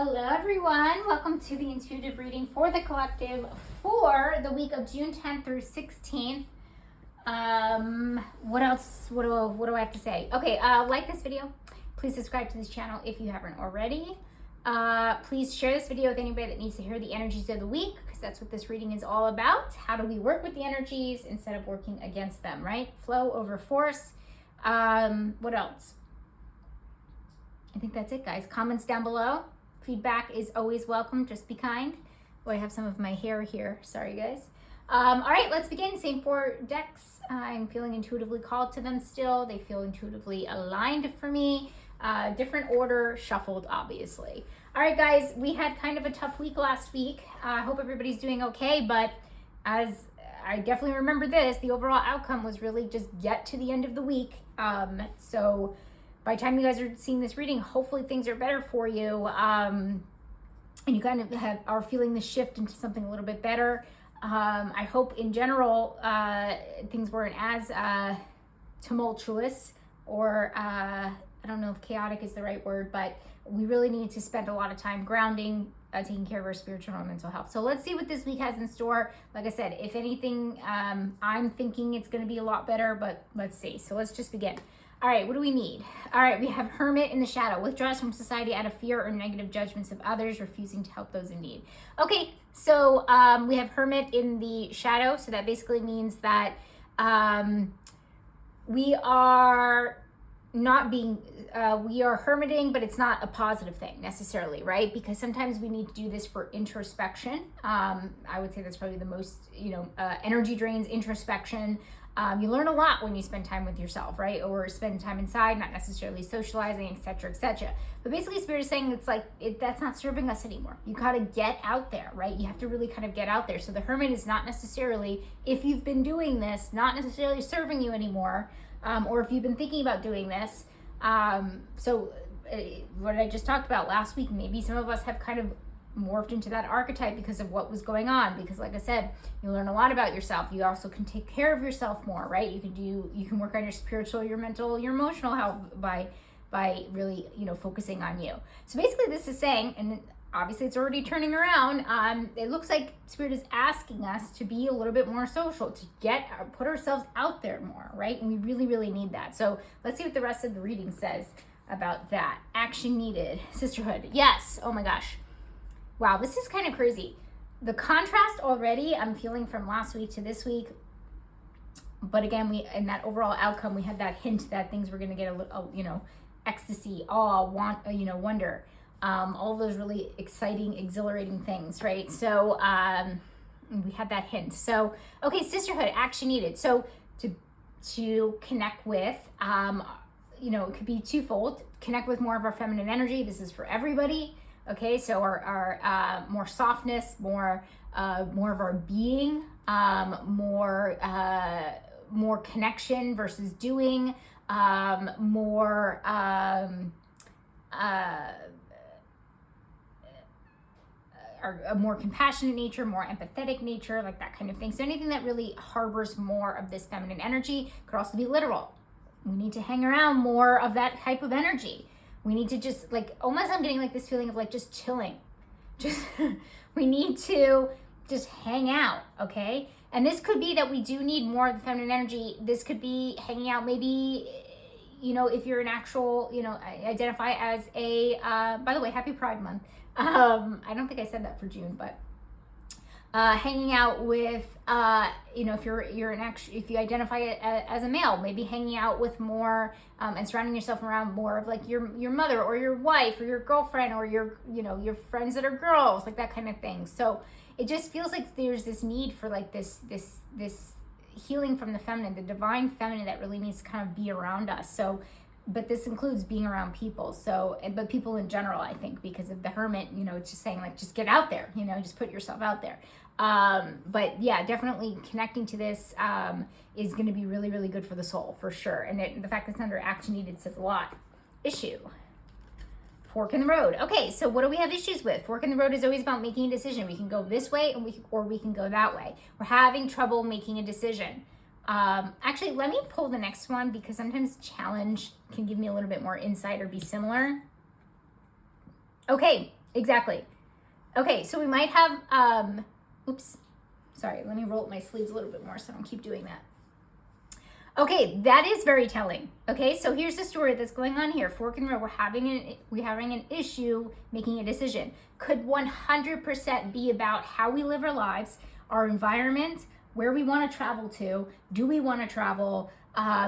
Hello everyone, welcome to the intuitive reading for the collective for the week of June 10th through 16th. What else, what do I have to say? Okay, like this video, please subscribe to this channel if you haven't already. Please share this video with anybody that needs to hear the energies of the week, because that's what this reading is all about. How do we work with the energies instead of working against them, right? Flow over force. What else? I think that's it, guys. Comments down below. Feedback is always welcome. Just be kind. Oh, I have some of my hair here. Sorry, guys. All right, let's begin. Same four decks. I'm feeling intuitively called to them still. They feel intuitively aligned for me. Different order, shuffled, obviously. All right, guys, we had kind of a tough week last week. I hope everybody's doing okay, but as I definitely remember this, the overall outcome was really just get to the end of the week. So by the time you guys are seeing this reading, hopefully things are better for you, and you kind of are feeling the shift into something a little bit better. I hope in general things weren't as tumultuous, or I don't know if chaotic is the right word, but we really need to spend a lot of time grounding, taking care of our spiritual and mental health. So let's see what this week has in store. Like I said, if anything, I'm thinking it's going to be a lot better, but let's see. So let's just begin. All right, what do we need? All right, we have Hermit in the shadow. Withdraws from society out of fear or negative judgments of others, refusing to help those in need. Okay, so we have Hermit in the shadow. So that basically means that we are not being, we are hermiting, but it's not a positive thing necessarily, right? Because sometimes we need to do this for introspection. I would say that's probably the most, energy drains, introspection. You learn a lot when you spend time with yourself, right? Or spend time inside, not necessarily socializing, etc., etc. But basically, Spirit is saying it's like, that's not serving us anymore. You got to get out there, right? You have to really kind of get out there. So the Hermit is not necessarily, if you've been doing this, not necessarily serving you anymore, or if you've been thinking about doing this. So what I just talked about last week, maybe some of us have kind of morphed into that archetype because of what was going on, because like I said, you learn a lot about yourself. You also can take care of yourself more, right? You can work on your spiritual, your mental, your emotional health by really focusing on you. So basically this is saying, and obviously it's already turning around, it looks like Spirit is asking us to be a little bit more social, to put ourselves out there more, right? And we really, really need that. So let's see what the rest of the reading says about that. Action needed. Sisterhood. Yes. Oh my gosh. Wow, this is kind of crazy. The contrast already I'm feeling from last week to this week. But again, in that overall outcome, we had that hint that things were going to get a little, ecstasy, awe, wonder, all those really exciting, exhilarating things, right? So we had that hint. So, okay, sisterhood, action needed. So to connect with, it could be twofold. Connect with more of our feminine energy. This is for everybody. Okay, so our more softness, more of our being, more connection versus doing, a more compassionate nature, more empathetic nature, like that kind of thing. So anything that really harbors more of this feminine energy could also be literal. We need to hang around more of that type of energy. We need to just almost I'm getting this feeling of just chilling. We need to just hang out, okay? And this could be that we do need more of the feminine energy. This could be hanging out maybe, if you're an actual, identify as a, by the way, happy Pride Month. I don't think I said that for June, but hanging out with, if you identify as a male, maybe hanging out with more, and surrounding yourself around more of your mother or your wife or your girlfriend or your friends that are girls, like that kind of thing. So it just feels like there's this need for this healing from the feminine, the divine feminine that really needs to kind of be around us. So, but this includes being around people. So, but people in general, I think, because of the Hermit, it's just saying just get out there, just put yourself out there. But yeah, definitely connecting to this is going to be really, really good for the soul, for sure. And the fact that it's under action needed says a lot. Issue. Fork in the road. Okay, so what do we have issues with? Fork in the road is always about making a decision. We can go this way or we can go that way. We're having trouble making a decision. Actually, let me pull the next one because sometimes challenge can give me a little bit more insight or be similar. Okay, Exactly. Okay, so we might have, oops, sorry, let me roll up my sleeves a little bit more so I don't keep doing that. Okay, that is very telling. Okay, so here's the story that's going on here. Fork in the road, we're having an issue making a decision. Could 100% be about how we live our lives, our environment, where we want to travel to. Do we want to travel?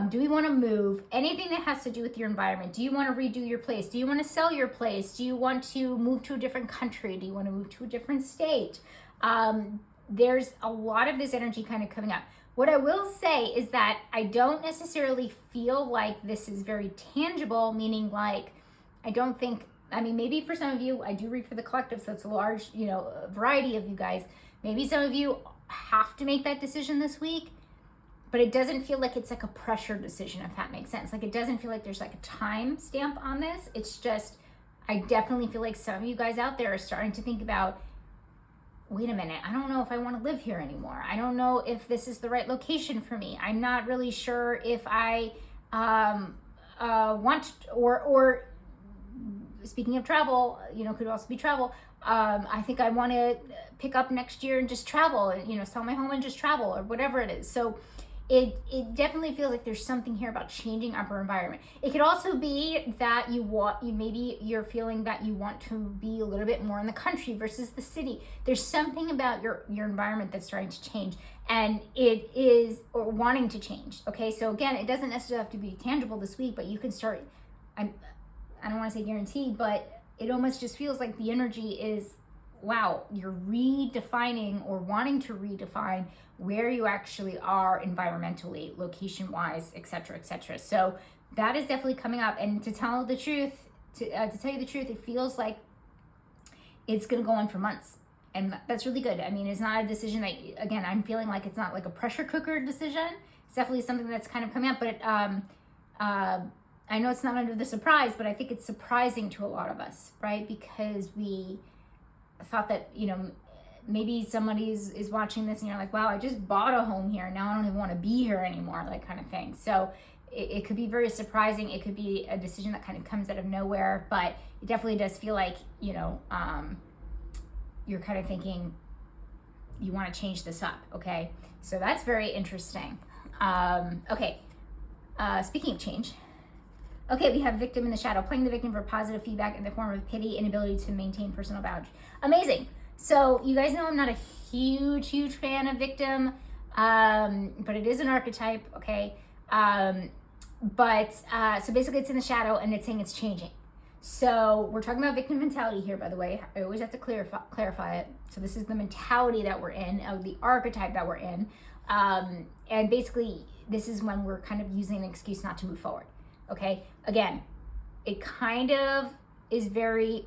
Do we want to move? Anything that has to do with your environment. Do you want to redo your place? Do you want to sell your place? Do you want to move to a different country? Do you want to move to a different state? There's a lot of this energy kind of coming up. What I will say is that I don't necessarily feel like this is very tangible, meaning like, I don't think, I mean, maybe for some of you, I do read for the collective, so it's a large, variety of you guys. Maybe some of you have to make that decision this week, but it doesn't feel like it's like a pressure decision, if that makes sense. Like, it doesn't feel like there's like a time stamp on this. It's just, I definitely feel like some of you guys out there are starting to think about, wait a minute, I don't know if I want to live here anymore. I don't know if this is the right location for me. I'm not really sure if I want, or speaking of travel, could also be travel. I think I want to pick up next year and just travel, sell my home and just travel, or whatever it is. So it definitely feels like there's something here about changing up our environment. It could also be that maybe you're feeling that you want to be a little bit more in the country versus the city. There's something about your environment that's starting to change, and it is or wanting to change. Okay, so again, it doesn't necessarily have to be tangible this week, but you can start. I don't want to say guarantee, but it almost just feels like the energy is, wow, you're redefining or wanting to redefine where you actually are environmentally, location-wise, et cetera, et cetera. So that is definitely coming up. And to tell you the truth, it feels like it's going to go on for months. And that's really good. I mean, it's not a decision that, again, I'm feeling like it's not like a pressure cooker decision. It's definitely something that's kind of coming up. But I know it's not under the surprise, but I think it's surprising to a lot of us, right? Because we thought that, maybe somebody is watching this and you're like, wow, I just bought a home here. Now I don't even want to be here anymore, like kind of thing. So it could be very surprising. It could be a decision that kind of comes out of nowhere, but it definitely does feel like, you're kind of thinking you want to change this up. Okay. So that's very interesting. Okay. Speaking of change. Okay, we have victim in the shadow, playing the victim for positive feedback in the form of pity, inability to maintain personal boundaries. Amazing. So you guys know I'm not a huge fan of victim, but it is an archetype, okay? So basically it's in the shadow and it's saying it's changing. So we're talking about victim mentality here, by the way. I always have to clarify it. So this is the mentality that we're in, the archetype that we're in. And basically this is when we're kind of using an excuse not to move forward, okay? Again, it kind of is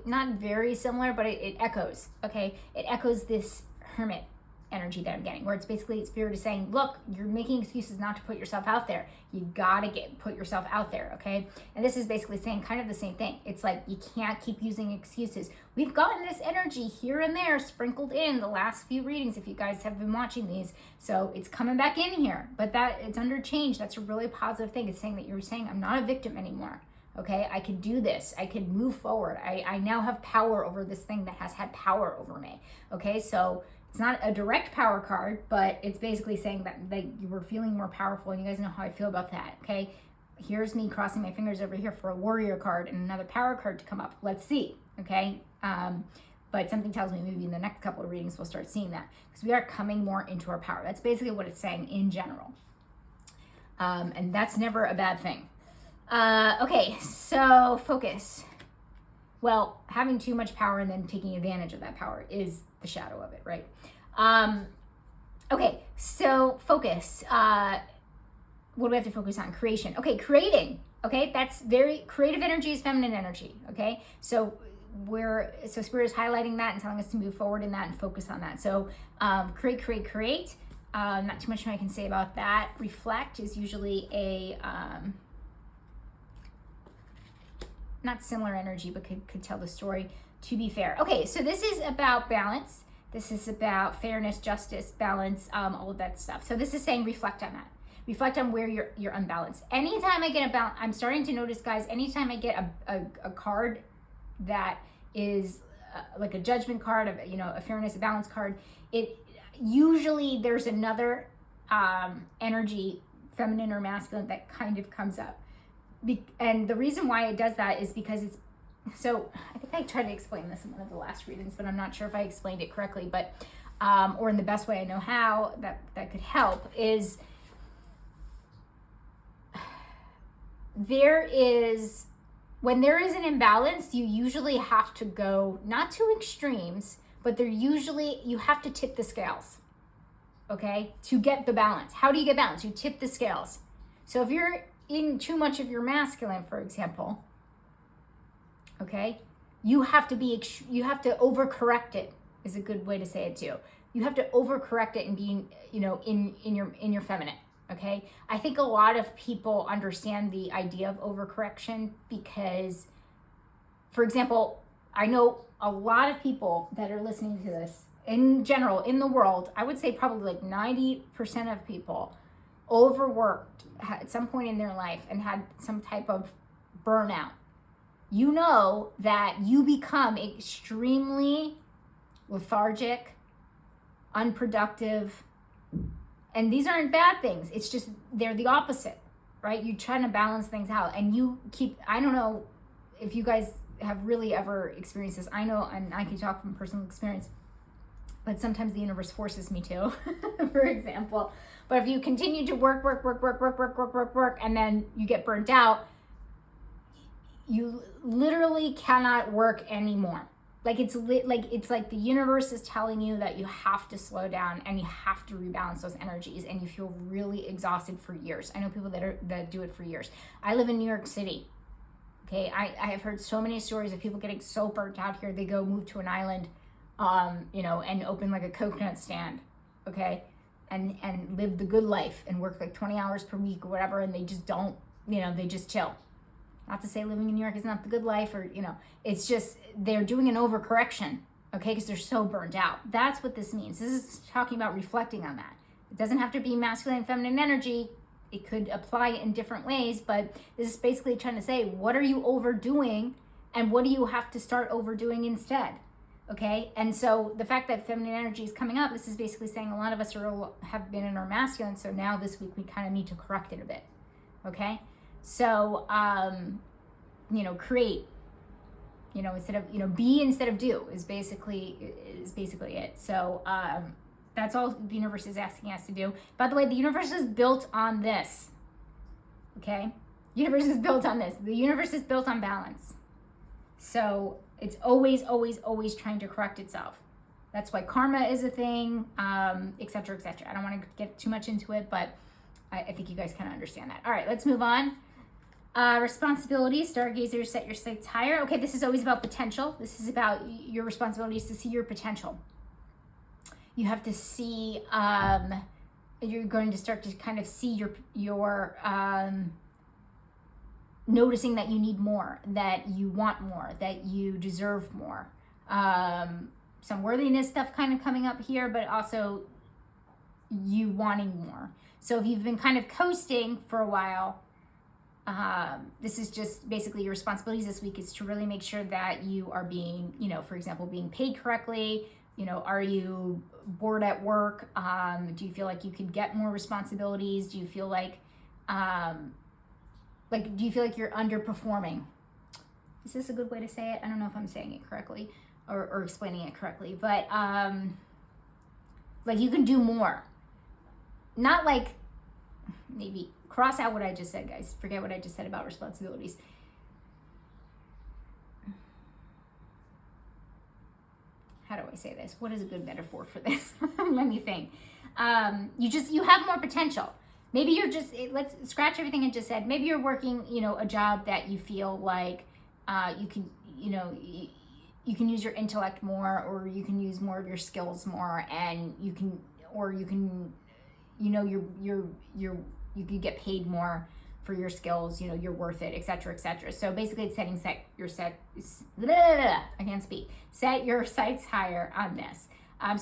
not very similar, but it echoes, okay? It echoes this hermit energy that I'm getting, where it's basically spirit is saying, look, you're making excuses not to put yourself out there. You gotta put yourself out there, okay? And this is basically saying kind of the same thing. It's like, you can't keep using excuses. We've gotten this energy here and there sprinkled in the last few readings, if you guys have been watching these. So it's coming back in here, but it's under change. That's a really positive thing. It's saying that you're saying, I'm not a victim anymore. Okay, I can do this. I can move forward. I now have power over this thing that has had power over me. Okay, so it's not a direct power card, but it's basically saying that you were feeling more powerful, and you guys know how I feel about that. Okay, here's me crossing my fingers over here for a warrior card and another power card to come up. Let's see. Okay, but something tells me maybe in the next couple of readings we'll start seeing that, because we are coming more into our power. That's basically what it's saying in general, and that's never a bad thing. Okay, so focus. Well, having too much power and then taking advantage of that power is the shadow of it, right? Okay, so focus. What do we have to focus on? Creation. Okay, creating. Okay, that's very creative energy is feminine energy. Okay, so Spirit is highlighting that and telling us to move forward in that and focus on that. So create. Not too much I can say about that. Reflect is usually a not similar energy, but could tell the story, to be fair. Okay, so this is about balance. This is about fairness, justice, balance, all of that stuff. So this is saying reflect on that. Reflect on where you're unbalanced. Anytime I get I'm starting to notice, guys, anytime I get a card that is like a judgment card, of a fairness, a balance card. It usually there's another energy, feminine or masculine, that kind of comes up. And the reason why it does that is because it's, so I think I tried to explain this in one of the last readings, but I'm not sure if I explained it correctly, but or in the best way I know how that could help, is when there is an imbalance, you usually have to go not to extremes, but you have to tip the scales, okay, to get the balance. How do you get balance? You tip the scales. So if you're in too much of your masculine, for example, okay, you have to overcorrect it, is a good way to say it too. You have to overcorrect it and being, in your feminine. Okay, I think a lot of people understand the idea of overcorrection because, for example, I know a lot of people that are listening to this in general in the world. I would say probably like 90% of people overworked at some point in their life and had some type of burnout. You know that you become extremely lethargic, unproductive, and these aren't bad things. It's just they're the opposite, right? You're trying to balance things out, and I don't know if you guys have really ever experienced this. I know, and I can talk from personal experience, but sometimes the universe forces me to, for example. But if you continue to work, and then you get burnt out, you literally cannot work anymore. Like it's like the universe is telling you that you have to slow down and you have to rebalance those energies, and you feel really exhausted for years. I know people that do it for years. I live in New York City. Okay, I have heard so many stories of people getting so burnt out here, they go move to an island, and open like a coconut stand, okay, and live the good life and work like 20 hours per week or whatever, and they just don't, they just chill. Not to say living in New York is not the good life, or, it's just they're doing an overcorrection, okay, because they're so burnt out. That's what this means. This is talking about reflecting on that. It doesn't have to be masculine and feminine energy. It could apply in different ways, but this is basically trying to say, what are you overdoing and what do you have to start overdoing instead? Okay, and so the fact that feminine energy is coming up, this is basically saying a lot of us have been in our masculine, so now this week we kind of need to correct it a bit, okay? So, create, instead of, be instead of do is basically it. So, that's all the universe is asking us to do. By the way, the universe is built on this, okay? Universe is built on this. The universe is built on balance. So it's always, always, always trying to correct itself. That's why karma is a thing, et cetera, et cetera. I don't want to get too much into it, but I think you guys kind of understand that. All right, let's move on. Responsibility, stargazers, set your sights higher. Okay, this is always about potential. This is about your responsibilities to see your potential. You have to see, you're going to start to kind of see your noticing that you need more, that you want more, that you deserve more. Some worthiness stuff kind of coming up here, but also you wanting more. So if you've been kind of coasting for a while, this is just basically your responsibilities this week is to really make sure that you are being, for example, being paid correctly. Are you bored at work? Do you feel like you could get more responsibilities? Do you feel like you're underperforming? Is this a good way to say it? I don't know if I'm saying it correctly or explaining it correctly, but like you can do more. Not like, maybe cross out what I just said, guys. Forget what I just said about responsibilities. How do I say this? What is a good metaphor for this? Let me think. You have more potential. Maybe you're let's scratch everything I just said. Maybe you're working, a job that you feel like you can, you can use your intellect more, or you can use more of your skills more, and you can you could get paid more for your skills, you're worth it, et cetera, et cetera. So basically it's set your sights higher on this.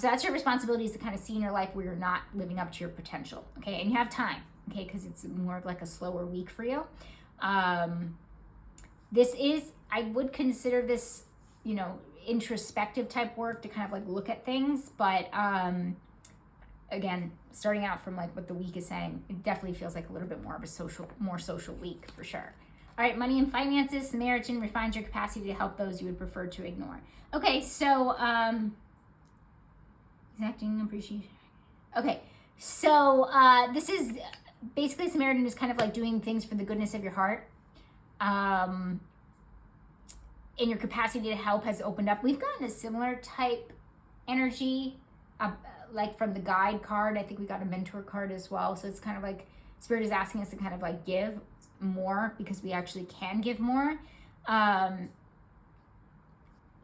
So that's your responsibility, is to kind of see in your life where you're not living up to your potential, okay? And you have time, okay? Because it's more of like a slower week for you. I would consider this, introspective type work to kind of like look at things. But again, starting out from like what the week is saying, it definitely feels like a little bit more of a more social week for sure. All right, money and finances. Samaritan refines your capacity to help those you would prefer to ignore. Okay, so exacting appreciation. Okay, so this is basically Samaritan is kind of like doing things for the goodness of your heart. And your capacity to help has opened up. We've gotten a similar type energy, like from the guide card. I think we got a mentor card as well. So it's kind of like Spirit is asking us to kind of like give more because we actually can give more. But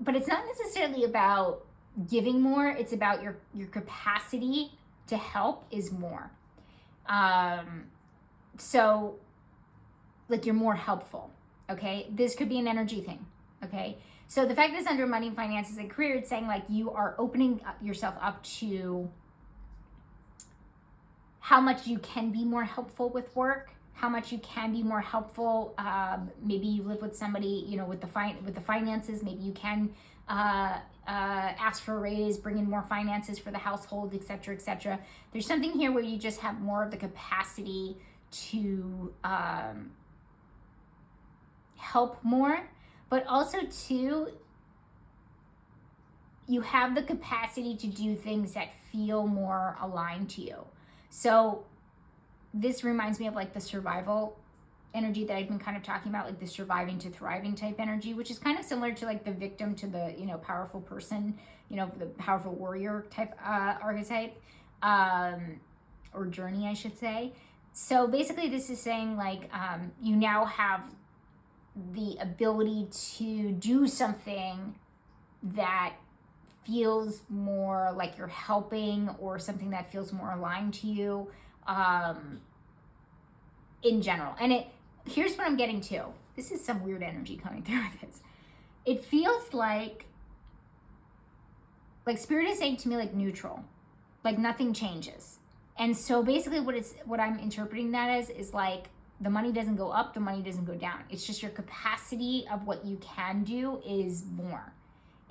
it's not necessarily about giving more. It's about your capacity to help is more. So like you're more helpful. Okay. This could be an energy thing. Okay. So the fact that it's under money, finances, and career, it's saying like you are opening yourself up to how much you can be more helpful with work, how much you can be more helpful. Maybe you live with somebody, you know, with the finances. Maybe you can ask for a raise, bring in more finances for the household, etc., etc. There's something here where you just have more of the capacity to help more, but also too, you have the capacity to do things that feel more aligned to you. So this reminds me of like the survival energy that I've been kind of talking about, like the surviving to thriving type energy, which is kind of similar to like the victim to the, you know, powerful person, you know, the powerful warrior type archetype, or journey, I should say. So basically this is saying like you now have the ability to do something that feels more like you're helping, or something that feels more aligned to you in general. And here's what I'm getting to. This is some weird energy coming through with this. It feels like Spirit is saying to me like neutral, like nothing changes. And so basically what I'm interpreting that as is like the money doesn't go up, the money doesn't go down. It's just your capacity of what you can do is more,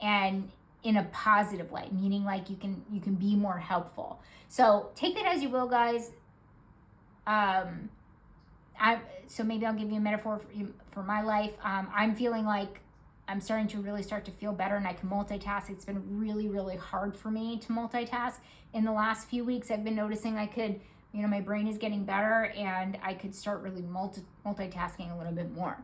and in a positive way, meaning like you can be more helpful. So take that as you will, guys. So maybe I'll give you a metaphor for my life. I'm feeling like I'm starting to really start to feel better, and I can multitask. It's been really, really hard for me to multitask. In the last few weeks, I've been noticing I could, you know, my brain is getting better, and I could start really multitasking a little bit more.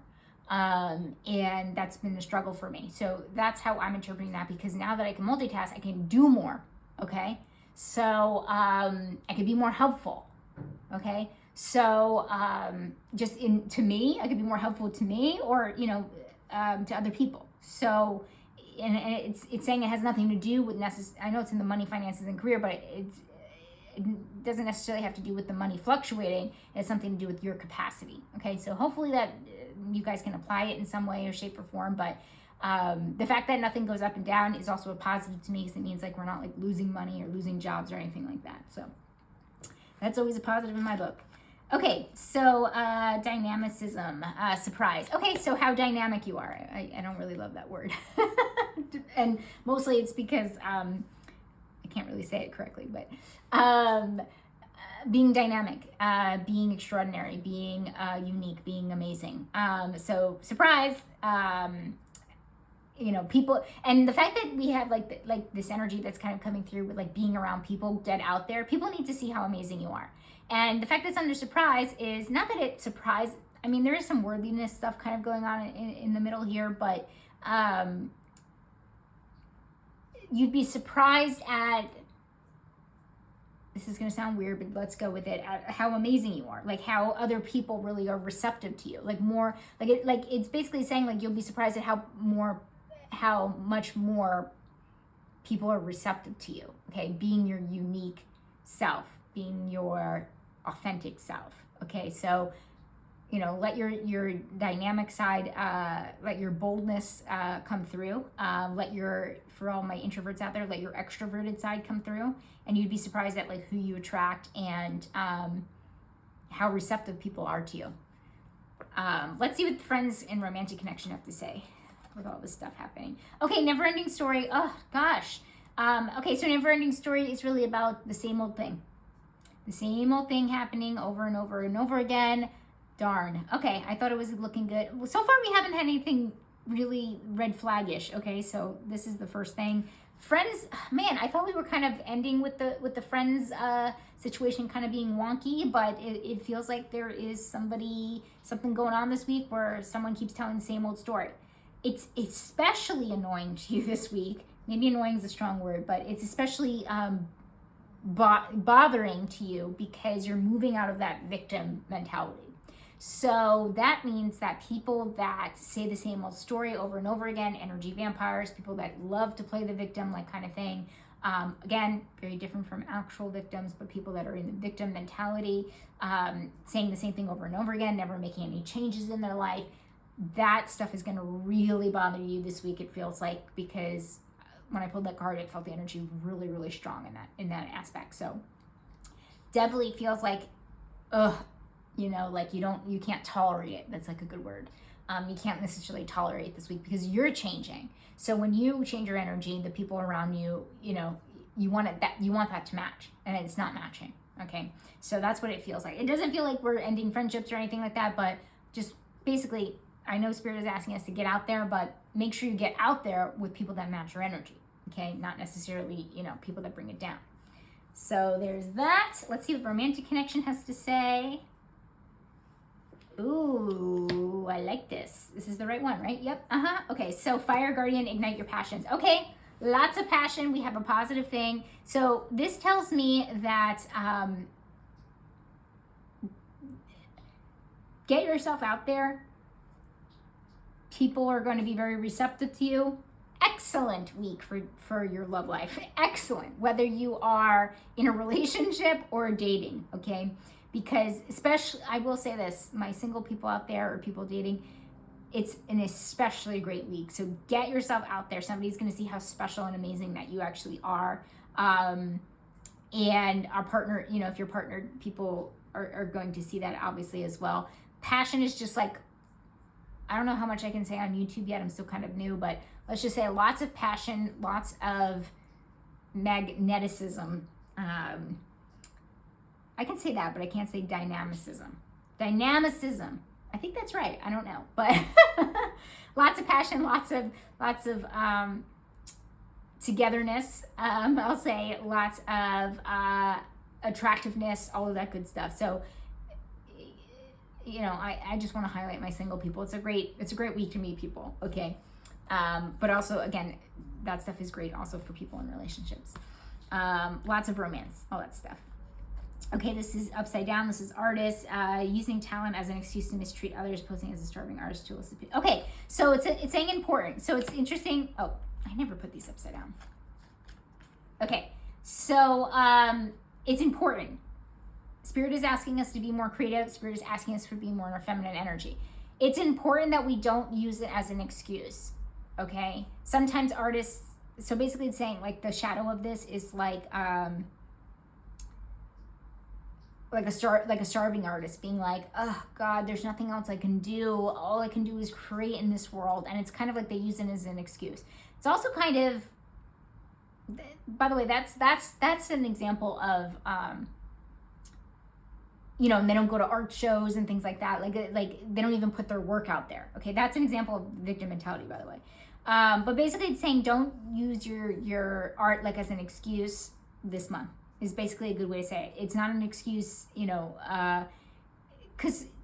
And that's been a struggle for me. So that's how I'm interpreting that, because now that I can multitask, I can do more. Okay. So, I can be more helpful. Okay. So, to me, I could be more helpful to me, or, you know, to other people. So, and it's saying it has nothing to do with I know it's in the money, finances, and career, but it doesn't necessarily have to do with the money fluctuating. It has something to do with your capacity. Okay. So hopefully that you guys can apply it in some way or shape or form. But the fact that nothing goes up and down is also a positive to me, because it means like we're not like losing money or losing jobs or anything like that. So that's always a positive in my book. Okay, so dynamicism, surprise. Okay, so how dynamic you are. I don't really love that word. And mostly it's because I can't really say it correctly, but being dynamic, being extraordinary, being unique, being amazing. So surprise, you know, people, and the fact that we have like this energy that's kind of coming through with like being around people dead out there, people need to see how amazing you are. And the fact that it's under surprise is not that it surprised. I mean, there is some worthiness stuff kind of going on in the middle here, but you'd be surprised at, this is going to sound weird, but let's go with it, at how amazing you are, like how other people really are receptive to you, like more, like it's basically saying like you'll be surprised at how much more people are receptive to you. Okay, being your unique self, being your authentic self. Okay, so, you know, let your dynamic side, let your boldness come through. For all my introverts out there, let your extroverted side come through, and you'd be surprised at like who you attract and how receptive people are to you. Let's see what friends and romantic connection have to say. with all this stuff happening. Okay, never ending story. Oh gosh. Okay, so never ending story is really about the same old thing. The same old thing happening over and over and over again. Darn. Okay, I thought it was looking good. Well, so far we haven't had anything really red flaggish. Okay, so this is the first thing. Friends, man, I thought we were kind of ending with the friends situation kind of being wonky, but it feels like there is something going on this week where someone keeps telling the same old story. It's especially annoying to you this week. Maybe annoying is a strong word, but it's especially bothering to you because you're moving out of that victim mentality. So that means that people that say the same old story over and over again, energy vampires, people that love to play the victim, like kind of thing. Again, very different from actual victims, but people that are in the victim mentality, saying the same thing over and over again, never making any changes in their life. That stuff is going to really bother you this week, it feels like, because when I pulled that card, it felt the energy really, really strong in that aspect. So definitely feels like, like you can't tolerate it. That's like a good word. You can't necessarily tolerate this week because you're changing. So when you change your energy, the people around you, you want that to match, and it's not matching. Okay. So that's what it feels like. It doesn't feel like we're ending friendships or anything like that, but just basically, I know Spirit is asking us to get out there, but make sure you get out there with people that match your energy. Okay. Not necessarily, people that bring it down. So there's that. Let's see what romantic connection has to say. Ooh, I like this. This is the right one, right? Yep. Okay, so fire guardian, ignite your passions. Okay, lots of passion. We have a positive thing. So this tells me that get yourself out there. People are going to be very receptive to you. Excellent week for your love life. Excellent. Whether you are in a relationship or dating, okay? Because especially, I will say this, my single people out there or people dating, it's an especially great week. So get yourself out there. Somebody's going to see how special and amazing that you actually are. And our partner, if you're partnered, people are going to see that obviously as well. Passion is just like, I don't know how much I can say on YouTube yet. I'm still kind of new, but let's just say lots of passion, lots of magneticism. I can say that, but I can't say dynamicism. Dynamicism. I think that's right. I don't know, but lots of passion, lots of togetherness. I'll say lots of attractiveness, all of that good stuff. So, I just want to highlight my single people. It's a great week to meet people. Okay. But also, again, that stuff is great also for people in relationships. Lots of romance, all that stuff. Okay, this is upside down. This is artist using talent as an excuse to mistreat others, posing as a starving artist to elicit. Okay, so it's saying important. So it's interesting. Oh, I never put these upside down. Okay, so it's important. Spirit is asking us to be more creative. Spirit is asking us to be more in our feminine energy. It's important that we don't use it as an excuse. Okay, sometimes artists. So basically, it's saying like the shadow of this is like a starving artist being like, oh God, there's nothing else I can do. All I can do is create in this world. And it's kind of like they use it as an excuse. It's also kind of, by the way, that's an example of, and they don't go to art shows and things like that. Like they don't even put their work out there. Okay. That's an example of victim mentality, by the way. But basically it's saying don't use your art like as an excuse this month. Is basically a good way to say it. It's not an excuse, because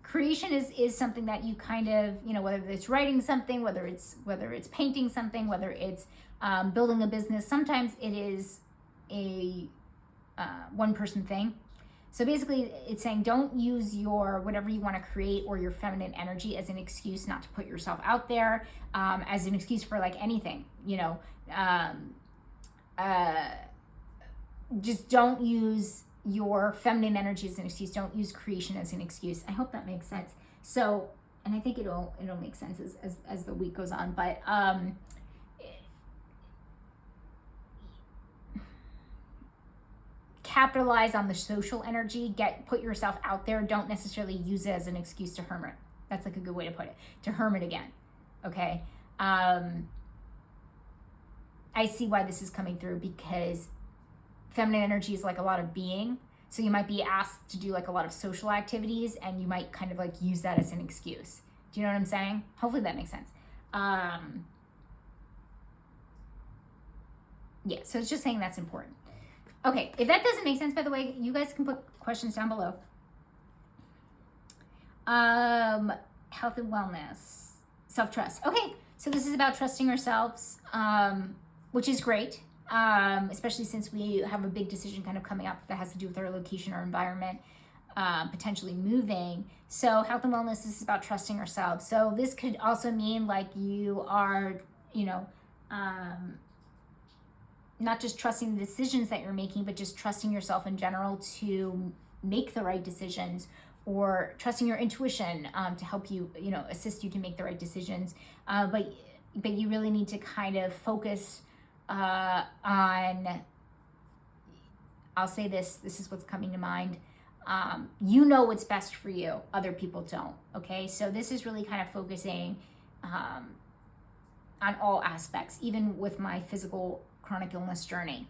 creation is something that you kind of, whether it's writing something, whether it's painting something, whether it's building a business. Sometimes it is a one person thing. So basically it's saying don't use your whatever you want to create or your feminine energy as an excuse not to put yourself out there, as an excuse for like anything, just don't use your feminine energy as an excuse. Don't use creation as an excuse. I hope that makes sense. So, and I think it'll make sense as the week goes on. But capitalize on the social energy. Put yourself out there. Don't necessarily use it as an excuse to hermit. That's like a good way to put it. To hermit again. Okay. I see why this is coming through, because feminine energy is like a lot of being. So you might be asked to do like a lot of social activities, and you might kind of like use that as an excuse. Do you know what I'm saying? Hopefully that makes sense. Yeah, so it's just saying that's important. Okay, if that doesn't make sense, by the way, you guys can put questions down below. Health and wellness, self-trust. Okay, so this is about trusting ourselves, which is great, especially since we have a big decision kind of coming up that has to do with our location or environment, potentially moving. So health and wellness, this is about trusting ourselves. So this could also mean like you are, not just trusting the decisions that you're making, but just trusting yourself in general to make the right decisions, or trusting your intuition to help you, assist you to make the right decisions. But you really need to kind of focus on, I'll say this is what's coming to mind. You know what's best for you, other people don't, okay? So this is really kind of focusing on all aspects, even with my physical chronic illness journey.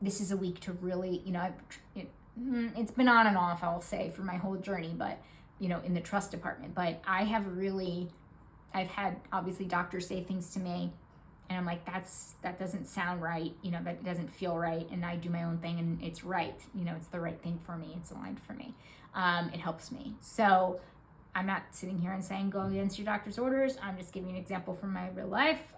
This is a week to really, it's been on and off, I'll say, for my whole journey, but, in the trust department. But I've had obviously doctors say things to me, and I'm like, that doesn't sound right, that doesn't feel right. And I do my own thing, and it's right, it's the right thing for me. It's aligned for me. It helps me. So I'm not sitting here and saying go against your doctor's orders. I'm just giving you an example from my real life.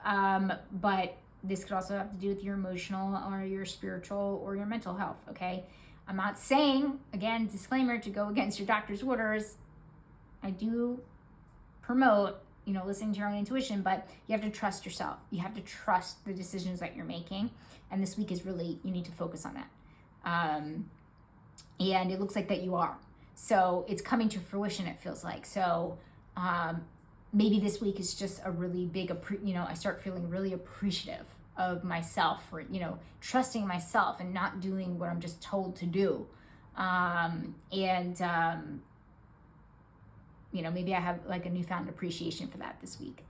But this could also have to do with your emotional or your spiritual or your mental health, okay? I'm not saying, again, disclaimer, to go against your doctor's orders. I do promote, listening to your own intuition, but you have to trust yourself. You have to trust the decisions that you're making. And this week is really, you need to focus on that. And it looks like that you are. So it's coming to fruition, it feels like. So maybe this week is just a really big, I start feeling really appreciative of myself for, trusting myself and not doing what I'm just told to do. Maybe I have like a newfound appreciation for that this week.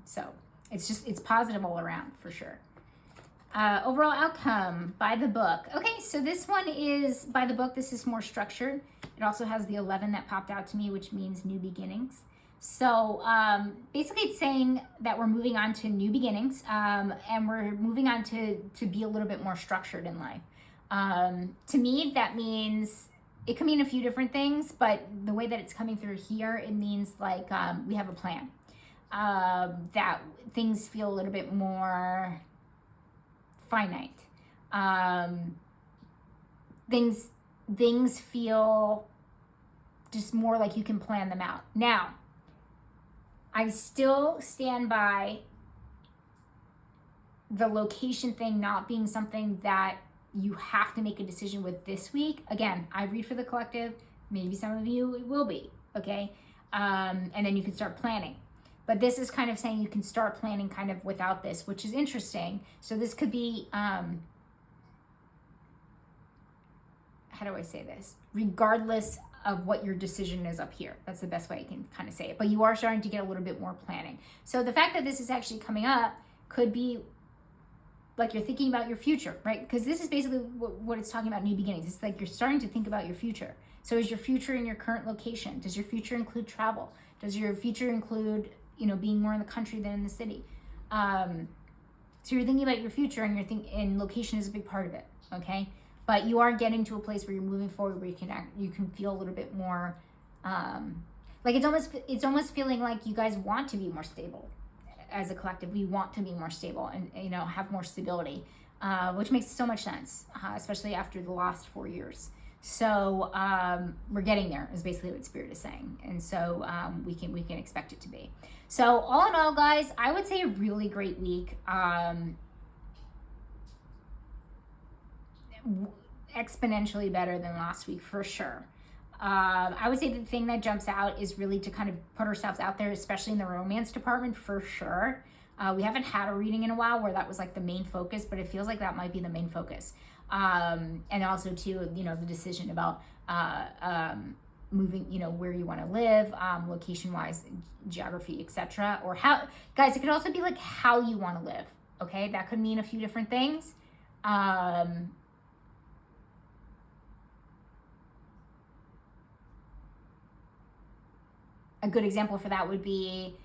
So it's positive all around for sure. Overall outcome, by the book. Okay, so this one is by the book. This is more structured. It also has the 11 that popped out to me, which means new beginnings. So basically it's saying that we're moving on to new beginnings, and we're moving on to be a little bit more structured in life. To me, that means, it can mean a few different things, but the way that it's coming through here, it means like we have a plan, that things feel a little bit more finite. Things feel just more like you can plan them out. Now, I still stand by the location thing not being something that you have to make a decision with this week. Again, I read for the collective. Maybe some of you it will be, okay? And then you can start planning. But this is kind of saying you can start planning kind of without this, which is interesting. So this could be, how do I say this? Regardless of what your decision is up here. That's the best way I can kind of say it. But you are starting to get a little bit more planning. So the fact that this is actually coming up could be like you're thinking about your future, right? Because this is basically what it's talking about, new beginnings. It's like you're starting to think about your future. So is your future in your current location? Does your future include travel? Does your future include, being more in the country than in the city? So you're thinking about your future, and location is a big part of it, okay? But you are getting to a place where you're moving forward, where you can feel a little bit more, like it's almost feeling like you guys want to be more stable as a collective. We want to be more stable and have more stability, which makes so much sense, especially after the last 4 years. So we're getting there is basically what Spirit is saying, and so we can expect it to be. So all in all, guys, I would say a really great week. Exponentially better than last week for sure. I would say the thing that jumps out is really to kind of put ourselves out there, especially in the romance department for sure. We haven't had a reading in a while where that was like the main focus, but it feels like that might be the main focus. And also too, the decision about moving, where you want to live, location wise, geography, etc. Or how, guys, it could also be like how you want to live. Okay, that could mean a few different things. A good example for that would be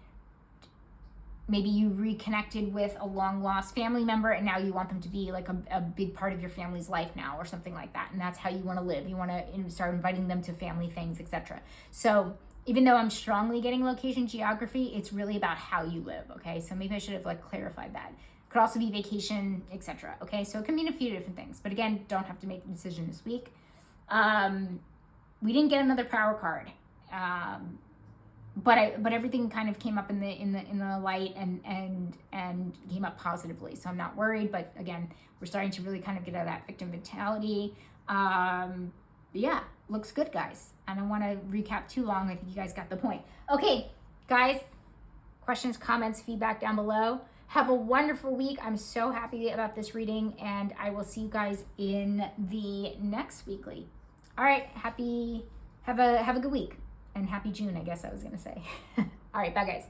maybe you reconnected with a long lost family member and now you want them to be like a big part of your family's life now, or something like that. And that's how you want to live. You want to start inviting them to family things, etc. So even though I'm strongly getting location geography, it's really about how you live. Okay, so maybe I should have like clarified that. Could also be vacation, etc. Okay, so it can mean a few different things, but again, don't have to make the decision this week. We didn't get another power card, but everything kind of came up in the light and came up positively. So I'm not worried. But again, we're starting to really kind of get out of that victim mentality. Yeah, looks good, guys. I don't want to recap too long. I think you guys got the point. Okay, guys, questions, comments, feedback down below. Have a wonderful week. I'm so happy about this reading, and I will see you guys in the next weekly. All right, have a good week, and happy June, I guess I was gonna say. All right, bye guys.